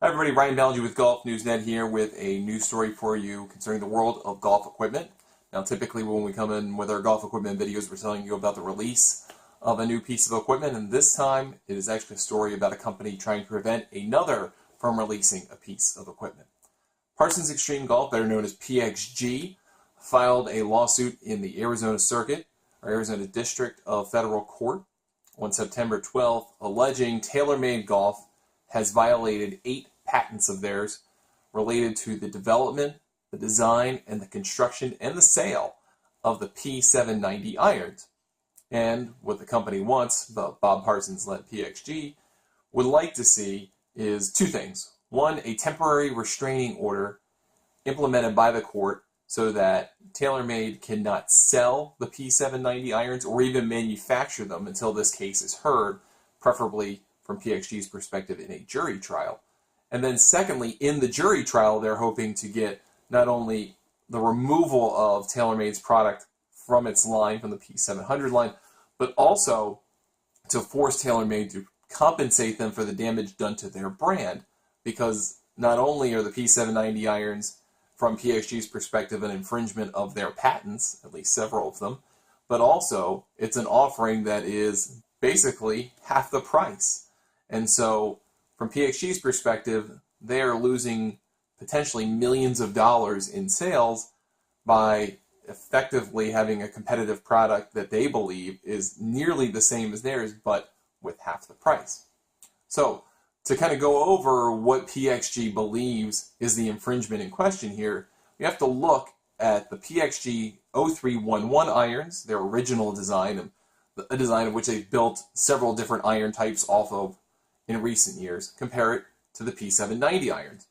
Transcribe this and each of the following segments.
Hi everybody, Ryan Ballinger with Golf Newsnet here with a news story for you concerning the world of golf equipment. Now typically when we come in with our golf equipment videos, we're telling you about the release of a new piece of equipment, and this time it is actually a story about a company trying to prevent another from releasing a piece of equipment. Parsons Xtreme Golf, better known as PXG, filed a lawsuit in the Arizona Circuit, or Arizona District of Federal Court on September 12th, alleging TaylorMade Golf has violated 8 patents of theirs related to the development, the design, and the construction and the sale of the P790 irons. And what the company wants, the Bob Parsons led PXG, would like to see is 2 things. One, a temporary restraining order implemented by the court so that TaylorMade cannot sell the P790 irons or even manufacture them until this case is heard, preferably from PXG's perspective in a jury trial. And then secondly, in the jury trial, they're hoping to get not only the removal of TaylorMade's product from its line, from the P700 line, but also to force TaylorMade to compensate them for the damage done to their brand, because not only are the P790 irons, from PXG's perspective, an infringement of their patents, at least several of them, but also it's an offering that is basically half the price. And so from PXG's perspective, they are losing potentially millions of dollars in sales by effectively having a competitive product that they believe is nearly the same as theirs, but with half the price. So to kind of go over what PXG believes is the infringement in question here, we have to look at the PXG 0311 irons, their original design, a design of which they've built several different iron types off of in recent years, compare it to the P790 irons.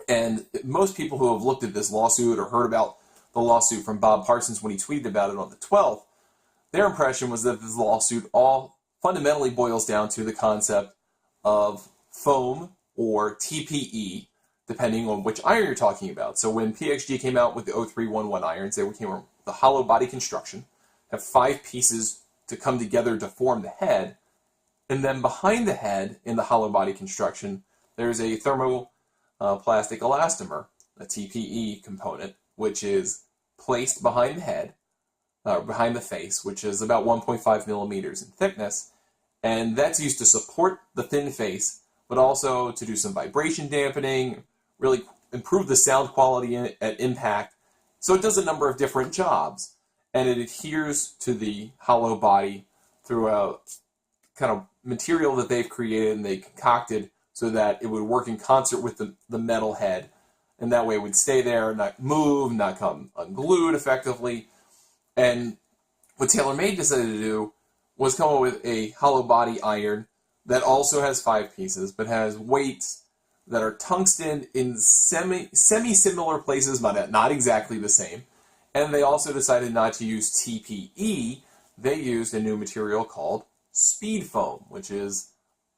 And most people who have looked at this lawsuit or heard about the lawsuit from Bob Parsons when he tweeted about it on the 12th, their impression was that this lawsuit all fundamentally boils down to the concept of foam or TPE, depending on which iron you're talking about. So when PXG came out with the 0311 irons, they came with the hollow body construction, have 5 pieces to come together to form the head, and then behind the head in the hollow body construction, there's a thermoplastic elastomer, a TPE component, which is placed behind the head, behind the face, which is about 1.5 millimeters in thickness, and that's used to support the thin face, but also to do some vibration dampening, really improve the sound quality at impact. So it does a number of different jobs, and it adheres to the hollow body through a kind of material that they've created and they concocted so that it would work in concert with the metal head, and that way it would stay there, not move, not come unglued effectively. And what TaylorMade decided to do was come up with a hollow body iron that also has 5 pieces, but has weights that are tungsten in semi-similar places, but not exactly the same. And they also decided not to use TPE. They used a new material called speed foam, which is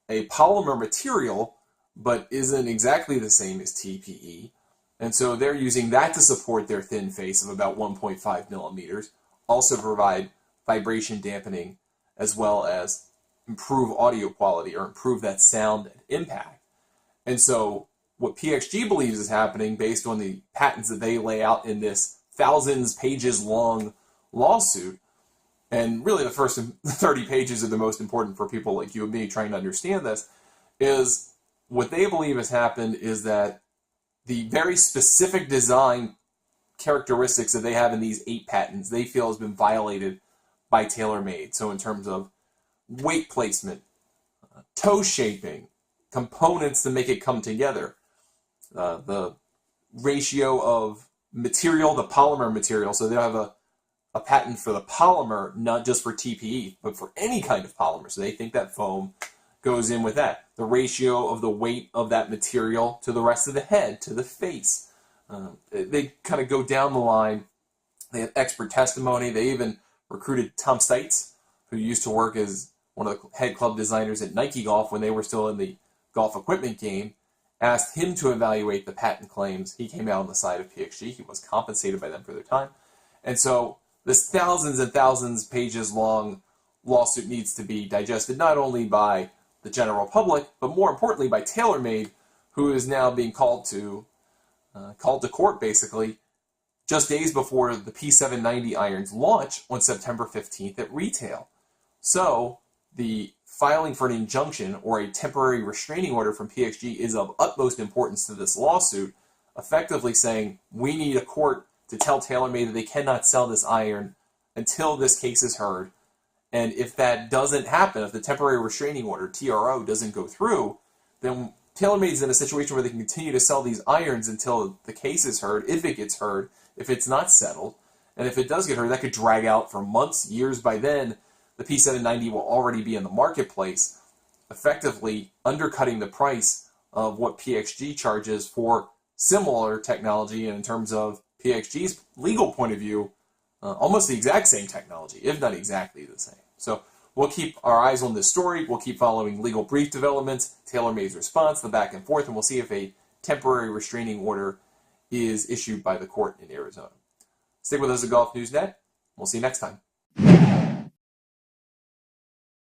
a polymer material, but isn't exactly the same as TPE. And so they're using that to support their thin face of about 1.5 millimeters, also provide vibration dampening, as well as improve audio quality or improve that sound and impact. And so what PXG believes is happening, based on the patents that they lay out in this thousands pages long lawsuit, and really the first 30 pages are the most important for people like you and me trying to understand this, is what they believe has happened is that the very specific design characteristics that they have in these 8 patents, they feel has been violated by TaylorMade. So in terms of weight placement, toe shaping, components to make it come together, the ratio of material, the polymer material, so they have a patent for the polymer, not just for TPE, but for any kind of polymer. So they think that foam goes in with that. The ratio of the weight of that material to the rest of the head, to the face. They kind of go down the line. They have expert testimony. They even recruited Tom Sept, who used to work as one of the head club designers at Nike Golf when they were still in the golf equipment game, asked him to evaluate the patent claims. He came out on the side of PXG. He was compensated by them for their time. And so this thousands and thousands pages long lawsuit needs to be digested not only by the general public, but more importantly by TaylorMade, who is now being called to court basically just days before the P790 irons launch on September 15th at retail. So the filing for an injunction or a temporary restraining order from PXG is of utmost importance to this lawsuit, effectively saying we need a court to tell TaylorMade that they cannot sell this iron until this case is heard. And if that doesn't happen, if the temporary restraining order, TRO, doesn't go through, then TaylorMade is in a situation where they can continue to sell these irons until the case is heard, if it gets heard, if it's not settled. And if it does get heard, that could drag out for months, years. By then, the P790 will already be in the marketplace, effectively undercutting the price of what PXG charges for similar technology, and in terms of PXG's legal point of view, almost the exact same technology, if not exactly the same. So we'll keep our eyes on this story. We'll keep following legal brief developments, TaylorMade's response, the back and forth, and we'll see if a temporary restraining order is issued by the court in Arizona. Stick with us at Golf News Net. We'll see you next time.